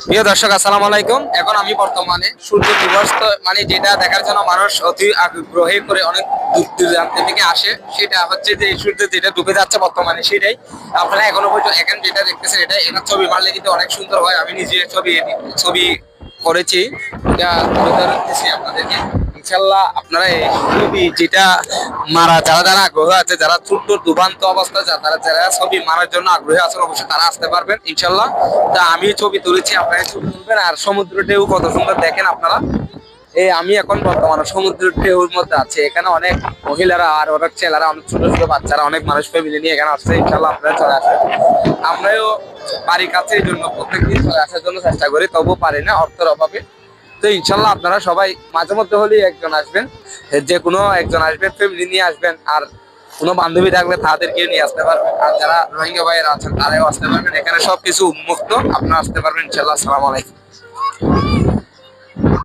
প্রিয় দর্শক, আসসালামু আলাইকুম। এখন আমি বর্তমানে সূর্য দিবস মানে যেটা দেখার জন্য মানুষ অতি আগ্রহী করে অনেক দূর দূরান্ত থেকে আসে, সেটা হচ্ছে যে সূর্য যেটা ডুবে যাচ্ছে বর্তমানে সেটাই। আপনারা এখনো পর্যন্ত এখন যেটা দেখতেছেন এটা এখানে ছবি মারলে কিন্তু অনেক সুন্দর হয়। আমি নিজে ছবি করেছি, এটা তুলে ধরতেছি আপনাদেরকে। ইনশাল্লাহ আপনারা এই ছবি যেটা যারা যারা আগ্রহ আছে, যারা ছোট্ট দুবান্ত অবস্থা, যারা যারা ছবি মারার জন্য আগ্রহী আছেন, অবশ্যই তারা আসতে পারবেন ইনশাল্লাহ। তা আমি ছবি তুলেছি, আপনারা ছবি তুলবেন। আর সমুদ্র ঢেউ কত সুন্দর দেখেন আপনারা। এই আমি এখন বর্তমানে সমুদ্র ঢেউর মধ্যে আছি। এখানে অনেক মহিলারা আর অনেক ছেলেরা, অনেক ছোট ছোট বাচ্চারা, অনেক মানুষ ফ্যামিলি নিয়ে এখানে আসছে। ইনশাল্লাহ আপনারা চলে আসবেন। আমরাও বাড়ির কাছে এই জন্য প্রত্যেকদিন চলে আসার জন্য চেষ্টা করি, তবুও পারি না অর্থের অভাবে। তো ইনশাল্লাহ আপনারা সবাই মাঝে মধ্যে হলেই একজন আসবেন, যে কোনো একজন আসবেন, ফ্যামিলি নিয়ে আসবেন। আর কোনো বান্ধবী থাকলে তাদেরকে নিয়ে আসতে পারবেন। আর যারা রোহিঙ্গা ভাইয়েরা আছেন তারাও আসতে পারবেন। এখানে সবকিছু উন্মুক্ত, আপনারা আসতে পারবেন ইনশাল্লাহ। আসসালামু আলাইকুম।